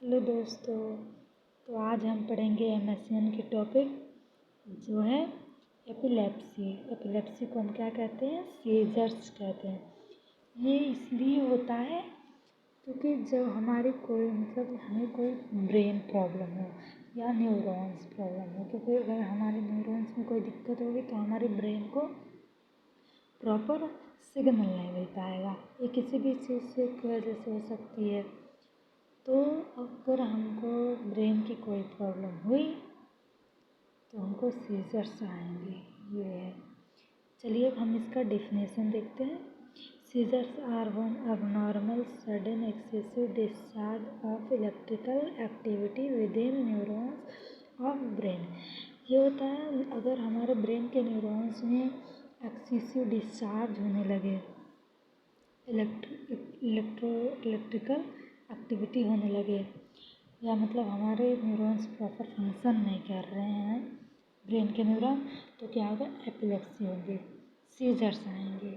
Hello दोस्तों। तो आज हम पढ़ेंगे एमएसएन की टॉपिक जो है एपिलेप्सी। एपिलेप्सी को हम क्या कहते हैं? सीजर्स कहते हैं। ये इसलिए होता है क्योंकि जब हमारी हमें कोई ब्रेन प्रॉब्लम हो या न्यूरॉन्स प्रॉब्लम हो, क्योंकि अगर हमारे न्यूरॉन्स में कोई दिक्कत होगी तो हमारे ब्रेन को प्रॉपर सिग्नल नहीं मिल पाएगा। ये किसी भी चीज़ से की वजह से हो सकती है। तो अगर हमको ब्रेन की कोई प्रॉब्लम हुई तो हमको सीजर्स आएंगे। ये है। चलिए अब हम इसका डेफिनेशन देखते हैं। Seizures are one abnormal sudden excessive discharge of electrical activity within neurons of brain। ये होता है अगर हमारे ब्रेन के न्यूरॉन्स में एक्सेसिव डिस्चार्ज होने लगे, इलेक्ट्रिकल एक्टिविटी होने लगे, या मतलब हमारे न्यूरॉन्स प्रॉपर फंक्शन नहीं कर रहे हैं ब्रेन के न्यूरॉन, तो क्या होगा? एपिलेप्सी होगी, सीजर्स आएंगे।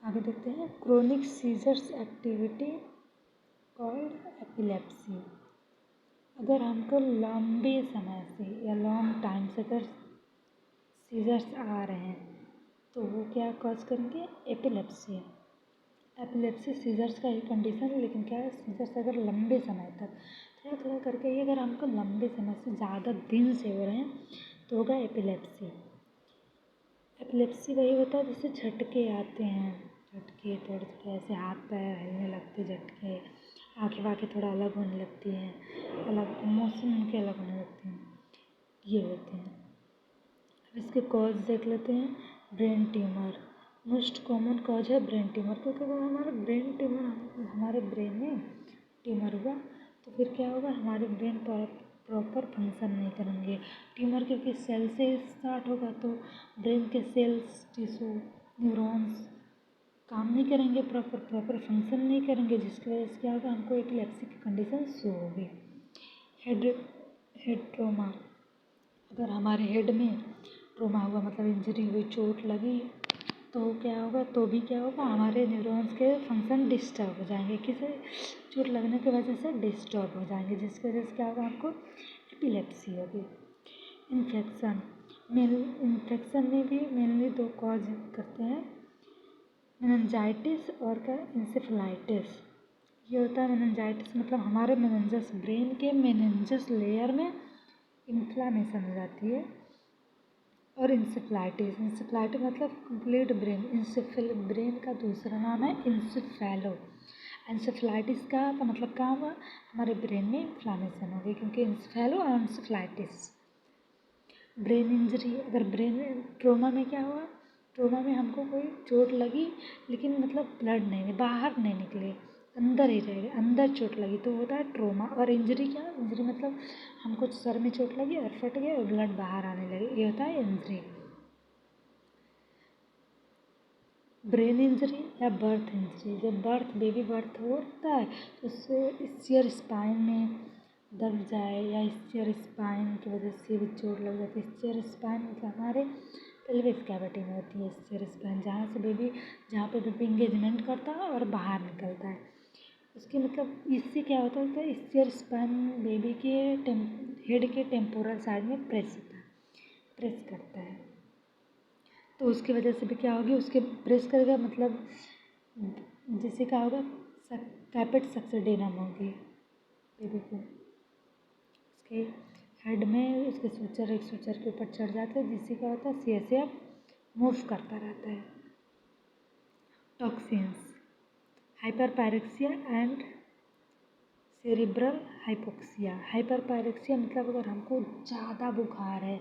आगे देखते हैं। Chronic seizures activity called epilepsy. अगर हमको लंबे समय से या लॉन्ग टाइम से अगर सीजर्स आ रहे हैं तो वो क्या कॉज करेंगे? एपिलेप्सी। एपिलेप्सी सीजर्स का ही कंडीशन है, लेकिन क्या है, सीजर्स अगर लंबे समय तक थोड़ा थोड़ा करके ही अगर हमको लंबे समय से ज़्यादा दिन से हो रहे हैं तो होगा एपिलेप्सी। एपिलेप्सी वही होता है जिससे झटके आते हैं, झटके थोड़े थोड़े ऐसे हाथ पैर हिलने लगते, झटके, आँखें वाँखें थोड़ा अलग होने लगती हैं, अलग मोशन उनके अलग होने लगते हैं, ये होते हैं। अब इसके कॉज देख लेते हैं। Brain tumour most common cause है ब्रेन ट्यूमर, क्योंकि अगर हमारा ब्रेन ट्यूमर हमारे ब्रेन में ट्यूमर हुआ तो फिर क्या होगा? हमारे ब्रेन प्रॉपर फंक्शन नहीं करेंगे। ट्यूमर क्योंकि सेल से स्टार्ट होगा तो ब्रेन के सेल्स, टिश्यू, न्यूरॉन्स काम नहीं करेंगे, प्रॉपर फंक्शन नहीं करेंगे, जिसकी वजह से क्या होगा? हमको एपिलेप्सी की कंडीशन शो होगी। हेड ट्रॉमा, अगर हमारे हेड में ट्रॉमा हुआ मतलब इंजरी हुई, चोट लगी, तो क्या होगा? तो भी क्या होगा? हमारे न्यूरॉन्स के फंक्शन डिस्टर्ब हो जाएंगे। किसी चोट लगने की वजह से डिस्टर्ब हो जाएंगे, जिसकी वजह से क्या होगा? आपको एपिलेप्सी होगी। इन्फेक्शन में भी मेनली दो कॉज करते हैं, मेनिंजाइटिस और क्या? इंसेफेलाइटिस। ये होता है मेनिंजाइटिस मतलब हमारे मेनिंजस, ब्रेन के मेनिंजस लेयर में इन्फ्लामेशन हो जाती है। और इंसेफेलाइटिस मतलब कंप्लीट ब्रेन। ब्रेन का दूसरा नाम है इंसेफेलो। इंसेफेलाइटिस का मतलब क्या हुआ? हमारे ब्रेन में इन्फ्लामेशन हो गई, क्योंकि इंसेफेलो और इंसेफेलाइटिस। ब्रेन इंजरी, अगर ब्रेन ट्रोमा में क्या हुआ? ट्रोमा में हमको कोई चोट लगी लेकिन मतलब ब्लड नहीं, बाहर नहीं निकले, अंदर ही रह गए, अंदर चोट लगी, तो होता है ट्रोमा। और इंजरी क्या? इंजरी मतलब हमको सर में चोट लगी और फट गए और ब्लड बाहर आने लगे, ये होता है इंजरी। ब्रेन इंजरी या बर्थ इंजरी, जब बेबी बर्थ होता है तो उससे स्चियर स्पाइन में दब जाए या स्चियर स्पाइन की वजह से भी चोट लग जाती है। स्चियर स्पाइन मतलब हमारे पेल्विक कैविटी में होती है स्चियर स्पाइन, जहाँ पे बेबी इंगेजमेंट करता है और बाहर निकलता है। उसके मतलब इससे क्या होता है? स्चियर स्पाइन बेबी के हेड के टेम्पोरल साइड में प्रेस करता है, तो उसकी वजह से भी क्या होगी? उसके प्रेस करेगा मतलब जिससे क्या होगा? कैपेट सक्सेडेनम होगी बेबी को। उसके हेड में उसके एक सूचर के ऊपर चढ़ जाते हैं, जिससे क्या होता है? CSF मूव करता रहता है। Toxins, hyperpyrexia and cerebral hypoxia. Hyperpyrexia मतलब अगर हमको ज़्यादा बुखार है,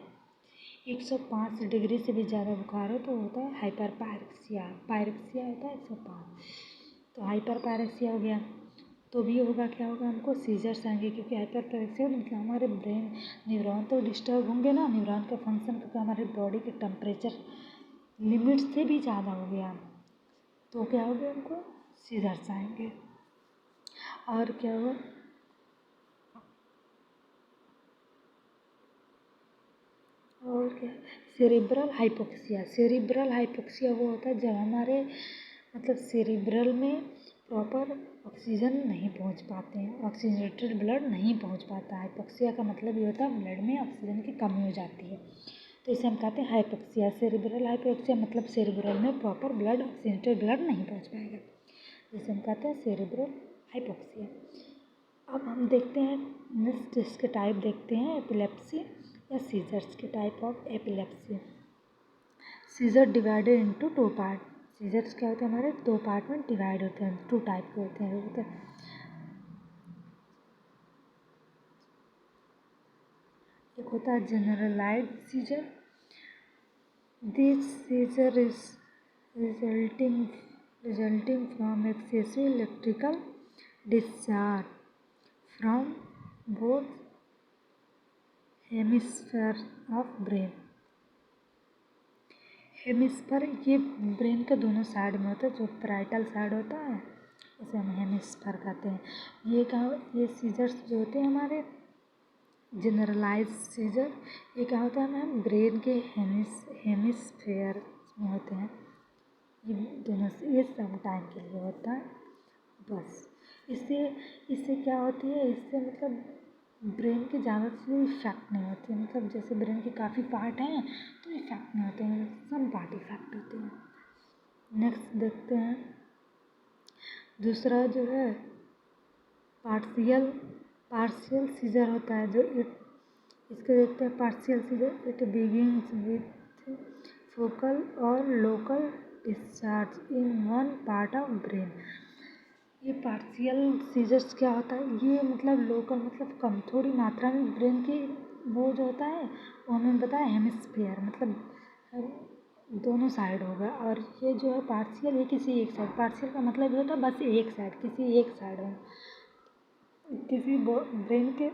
105 डिग्री से भी ज़्यादा बुखार हो तो होता है हाइपरपायरेक्सिया। पायरेक्सिया होता है 105, तो हाइपरपायरेक्सिया हो गया। तो भी होगा क्या होगा? हमको सीजर्स आएंगे, क्योंकि हाइपरपायरेक्सिया मतलब हमारे ब्रेन न्यूरॉन तो डिस्टर्ब होंगे ना, न्यूरॉन का फंक्शन, क्योंकि हमारे बॉडी के टेम्परेचर लिमिट से भी ज़्यादा हो गया, तो क्या हो गया? हमको सीजर्स आएंगे। और क्या हुआ? और क्या? सेरिब्रल हाइपोक्सिया वो होता है जब हमारे मतलब सेरिब्रल में प्रॉपर ऑक्सीजन नहीं पहुंच पाते हैं, ऑक्सीजनेटेड ब्लड नहीं पहुंच पाता। हाइपोक्सिया का मतलब ये होता है ब्लड में ऑक्सीजन की कमी हो जाती है, तो इसे हम कहते हैं हाइपोक्सिया। सेरिब्रल हाइपोक्सिया मतलब सेरिब्रल में प्रॉपर ब्लड ऑक्सीजनेटेड ब्लड नहीं पहुंच पाएगा, जिसे हम कहते हैं सेरिब्रल हाइपोक्सिया। अब हम देखते हैं नेक्स्ट इसके टाइप देखते हैं एपिलेप्सी या सीजर्स के type of epilepsy. Seizure divided into two part. Seizures क्या होते हैं हमारे दो पार्ट में डिवाइड होते हैं, टू टाइप के होते हैं। एक होता है generalised seizure. This seizure is resulting from excessive electrical discharge from both hemispheres of brain। Hemisphere ये ब्रेन के दोनों साइड में होता है, जो पैराइटल साइड होता है उसे हम हेमिस्फीयर कहते हैं। ये सीजर्स जो होते हैं हमारे जनरलाइज सीजर, ये क्या होता है मैम ब्रेन के हेमिस्फीयर में होते हैं। ये दोनों ये सम टाइम के लिए होता है बस। इससे क्या होती है, इससे मतलब ब्रेन के ज़्यादा से इफेक्ट नहीं होते हैं। मतलब जैसे ब्रेन के काफ़ी पार्ट हैं तो इफेक्ट नहीं होते हैं, सम पार्ट इफेक्ट होते हैं। नेक्स्ट देखते हैं दूसरा जो है पार्शियल सीजर होता है, जो इसको देखते हैं partial seizure. It begins with focal और local discharge in one part of brain. ये पार्शियल सीजर्स क्या होता है, ये मतलब लोकल मतलब कम थोड़ी मात्रा में ब्रेन की वो जो होता है वो हमें बताया हेमिस्फीयर मतलब दोनों साइड होगा। और ये जो है पार्शियल ये किसी एक साइड, पार्शियल का मतलब ये होता है बस एक साइड, किसी एक साइड हो, किसी ब्रेन के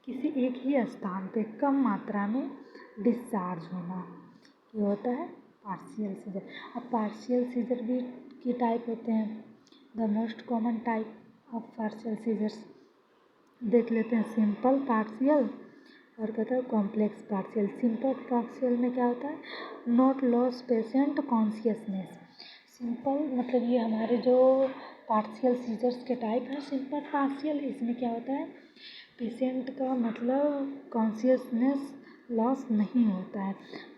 किसी एक ही स्थान पे कम मात्रा में डिस्चार्ज होना, ये होता है पार्शियल सीजर। अब पार्शियल सीजर भी की टाइप होते हैं। The most common type of partial seizures देख लेते हैं, सिंपल पार्शियल और कहता है कॉम्प्लेक्स पार्शियल। सिंपल पार्शियल में क्या होता है, not loss patient consciousness. Simple मतलब ये हमारे जो पार्शियल सीजर्स के टाइप हैं सिंपल पार्शियल, इसमें क्या होता है पेशेंट का मतलब कॉन्शियसनेस लॉस नहीं होता है,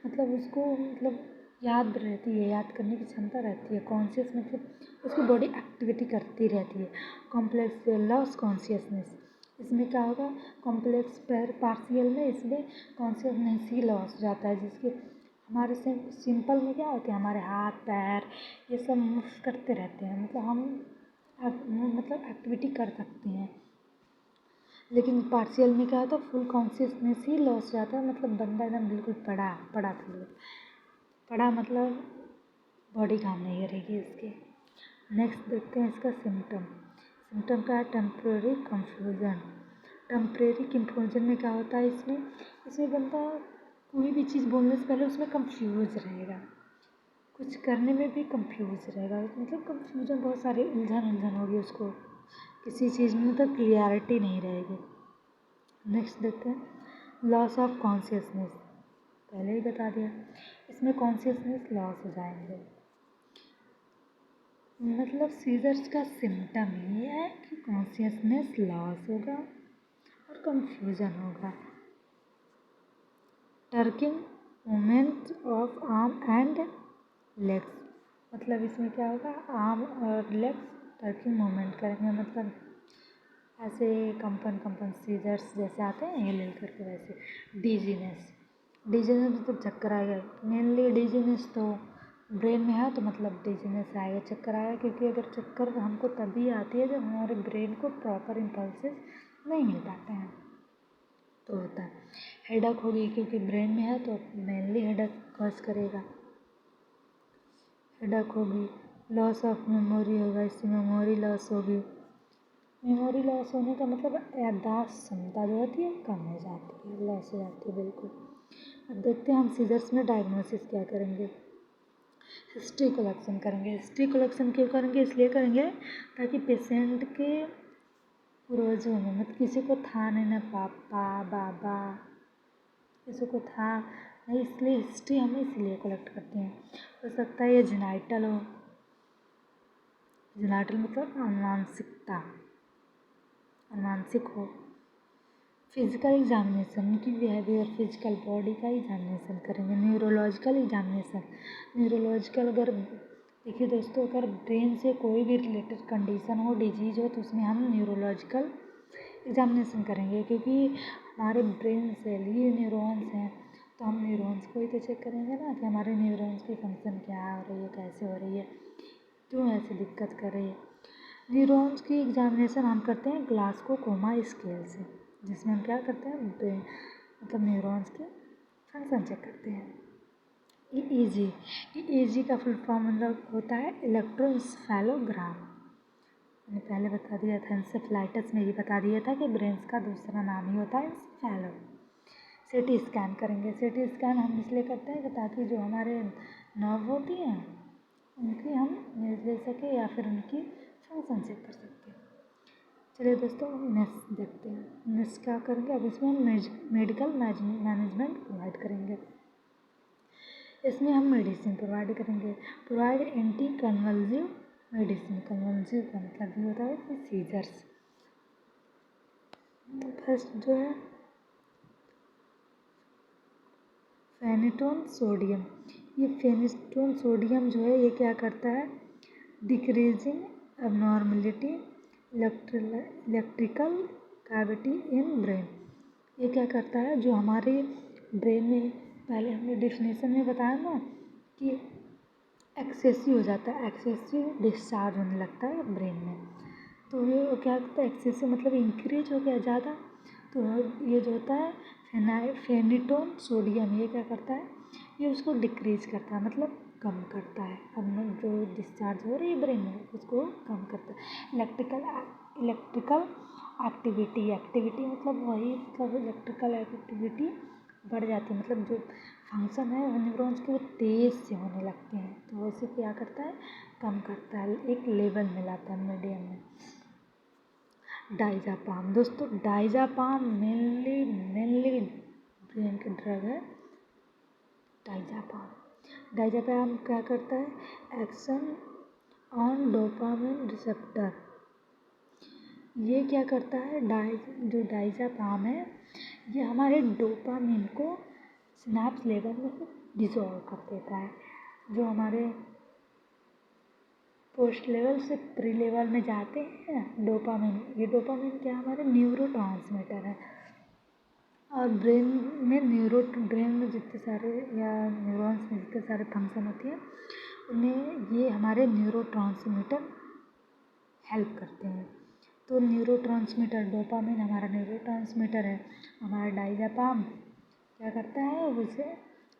मतलब उसको मतलब याद रहती है, याद करने की क्षमता रहती है। कॉन्शियस मतलब उसकी बॉडी एक्टिविटी करती रहती है। कॉम्प्लेक्स लॉस कॉन्शियसनेस, इसमें क्या होगा कॉम्प्लेक्स पार्शियल में इसमें कॉन्शियसनेस ही लॉस हो जाता है। जिसके हमारे सिंपल में क्या होते हैं हमारे हाथ पैर ये सब मूव करते रहते हैं, मतलब हम मतलब एक्टिविटी कर सकते हैं। लेकिन पार्शियल में क्या होता है फुल कॉन्शियसनेस ही लॉस जाता है, मतलब बंदा एकदम बिल्कुल पड़ा फील पड़ा मतलब बॉडी काम नहीं करेगी इसकी। नेक्स्ट देखते हैं इसका सिम्टम का है टेम्प्रेरी कन्फ्यूजन। टेम्प्रेरी कन्फ्यूजन में क्या होता है इसमें बंदा कोई भी चीज़ बोलने से पहले उसमें कंफ्यूज रहेगा, कुछ करने में भी कंफ्यूज रहेगा, मतलब कंफ्यूजन बहुत सारे उलझन होगी उसको, किसी चीज़ में मतलब क्लियरिटी नहीं रहेगी। नेक्स्ट देखते हैं लॉस ऑफ कॉन्शियसनेस, पहले ही बता दिया, इसमें कॉन्शियसनेस लॉस हो जाएंगे। मतलब सीजर्स का सिम्टम ये है कि कॉन्शियसनेस लॉस होगा और कंफ्यूजन होगा। टर्किंग movement of arm and legs, मतलब इसमें क्या होगा आर्म और लेग्स टर्किंग मूवमेंट करेंगे, मतलब ऐसे कंपन सीजर्स जैसे आते हैं ये ले करके वैसे। डिजीनेस मतलब चक्कर आएगा, मेनली डिजीनेस तो ब्रेन में है तो मतलब डिजीनेस आएगा, चक्कर आएगा, क्योंकि अगर चक्कर हमको तभी आती है जब हमारे ब्रेन को प्रॉपर इम्पल्सेस नहीं मिल पाते हैं तो होता है। हेडेक होगी क्योंकि ब्रेन में है तो मेनली हेडेक कॉज करेगा, हेडेक होगी। लॉस ऑफ मेमोरी होगा, इससे मेमोरी लॉस होगी। मेमोरी लॉस होने का मतलब याददाश्त क्षमता जो होती है कम हो जाती है, लॉस हो जाती है बिल्कुल। अब देखते हैं हम सीजर्स में डायग्नोसिस क्या करेंगे, हिस्ट्री कलेक्शन करेंगे। हिस्ट्री कलेक्शन क्यों करेंगे, इसलिए करेंगे ताकि पेशेंट के पूर्वजों में मतलब किसी को था नहीं ना पापा बाबा किसी को था नहीं, इसलिए हिस्ट्री हम इसलिए कलेक्ट करते हैं। हो सकता है ये जेनाइटल हो, जेलाटल मतलब अनुवांशिक हो। फिजिकल एग्जामिनेशन की बिहेवियर, फिजिकल बॉडी का एग्जामिनेशन करेंगे। न्यूरोलॉजिकल एग्जामिनेशन, न्यूरोलॉजिकल अगर देखिए दोस्तों, अगर ब्रेन से कोई भी रिलेटेड कंडीशन हो, डिजीज हो, तो उसमें हम न्यूरोलॉजिकल एग्जामिनेशन करेंगे, क्योंकि हमारे ब्रेन सेल ही न्यूरॉन्स हैं, तो हम न्यूरॉन्स को ही तो चेक करेंगे ना कि हमारे न्यूरॉन्स की फंक्शन क्या हो रही है, कैसे हो रही है, क्यों ऐसी दिक्कत कर रही है। न्यूरॉन्स की एग्जामिनेशन हम करते हैं ग्लासकोमा स्केल से, जिसमें हम क्या करते हैं, ब्रेन मतलब न्यूरॉन्स के फंक्शन चेक करते हैं। ईईजी, ईईजी का फुल फॉर्म मतलब होता है इलेक्ट्रोएन्सेफेलोग्राम। मैंने पहले बता दिया था, एन्सेफेलाइटिस में ये बता दिया था कि ब्रेन का दूसरा नाम ही होता है एन्सेफेलो। सीटी स्कैन करेंगे। सीटी स्कैन हम इसलिए करते हैं कि ताकि जो हमारे नर्व होती हैं उनकी हम इमेज ले सकें या फिर उनकी फंक्शन चेक कर सकते हैं। चलिए दोस्तों, नेक्स्ट देखते हैं। नेक्स्ट क्या करेंगे, अब इसमें हम मेडिकल मैनेजमेंट प्रोवाइड करेंगे। इसमें हम मेडिसिन प्रोवाइड करेंगे। Provide anti convulsive medicine. Convulsive का मतलब ये होता है कि सीजर्स। तो फर्स्ट जो है फेनिटोन सोडियम। ये फेनिटोन सोडियम जो है ये क्या करता है, decreasing abnormality electrical cavity in brain. ये क्या करता है, जो हमारे ब्रेन में पहले हमने डेफिनेशन में बताया ना कि एक्सेसिव हो जाता है, एक्सेसिव डिस्चार्ज होने लगता है ब्रेन में, तो ये क्या करता है, एक्सेसिव मतलब इंक्रीज हो गया ज़्यादा, तो ये जो होता है फेनिटोन सोडियम, ये क्या करता है, ये उसको डिक्रीज करता है, मतलब कम करता है। अब जो डिस्चार्ज हो रही है ब्रेन में उसको कम करता है। इलेक्ट्रिकल एक्टिविटी मतलब वही, मतलब इलेक्ट्रिकल एक्टिविटी बढ़ जाती है, मतलब जो फंक्शन है न्यूरॉन्स के वो तेज़ से होने लगते हैं, तो उसे क्या करता है, कम करता है, एक लेवल में लाता है, मीडियम में। डाइज़ापाम दोस्तों, डाइज़ापाम मेनली ब्रेन का ड्रग है। डाइज़ापाम क्या करता है, एक्शन ऑन डोपामिन रिसेप्टर। ये क्या करता है, जो डाइज़ापाम है ये हमारे डोपामिन को सिनाप्स लेवल में डिसॉल्व कर देता है। जो हमारे पोस्ट लेवल से प्री लेवल में जाते हैं डोपामिन, ये डोपामिन क्या हमारे न्यूरोट्रांसमीटर है, और ब्रेन में जितने सारे या न्यूरॉन्स में जितने सारे फंक्शन होती हैं उनमें ये हमारे न्यूरोट्रांसमीटर हेल्प करते हैं। तो न्यूरोट्रांसमीटर डोपामिन हमारा न्यूरोट्रांसमीटर है, हमारा डाइज़ापाम क्या करता है, उसे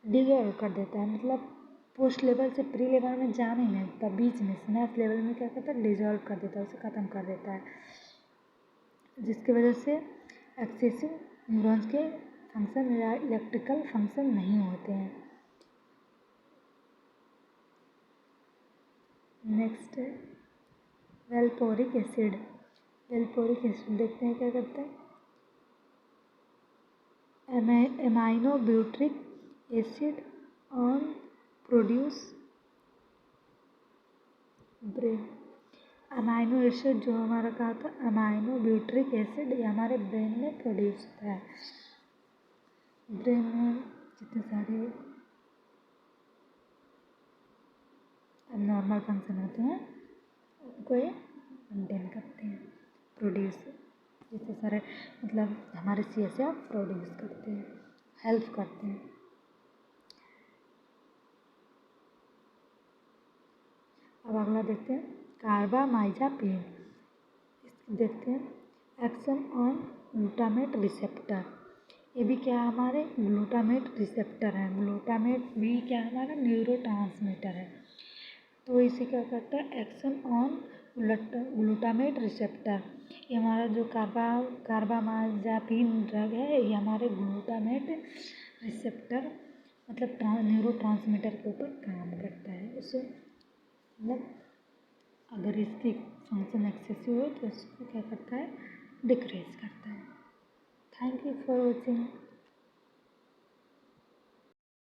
डिसॉल्व कर देता है, मतलब पोस्ट लेवल से प्री लेवल में जाने नहीं देता, बीच में सिनेप्स लेवल में क्या करता है, डिसॉल्व कर देता है, उसे ख़त्म कर देता है, जिसकी वजह से एक्सेसिव न्यूरॉन्स के फंक्शन या इलेक्ट्रिकल फंक्शन नहीं होते हैं। नेक्स्ट है वेल्पोरिक एसिड। वेल्पोरिक एसिड देखते हैं क्या करता है, amino butyric acid on produce brain. Amino acid जो हमारा कहा था, अमाइनो ब्यूट्रिक एसिड, ये हमारे ब्रेन में प्रोड्यूस होता है। ब्रेन में जितने सारे नॉर्मल फंक्शन होते हैं उनको ये मेंटेन करते हैं, प्रोड्यूस जितने सारे मतलब हमारे CSF प्रोड्यूस करते हैं, हेल्प करते हैं। अब अगला देखते हैं कार्बामाइज़ापिन। देखते हैं एक्शन ऑन ग्लूटामेट रिसेप्टर। ये भी क्या हमारे ग्लूटामेट रिसेप्टर है, ग्लूटामेट भी क्या हमारा न्यूरोट्रांसमीटर है, तो इसे क्या करता है, एक्शन ऑन ग्लूटामेट रिसेप्टर। ये हमारा जो कार्बामाइज़ापिन ड्रग है ये हमारे ग्लूटामेट रिसेप्टर मतलब न्यूरोट्रांसमीटर के ऊपर काम करता है, उससे मतलब अगर इसकी फंक्शन एक्सेसिव हो तो इसको क्या करता है, डिक्रीज करता है। Thank you for watching.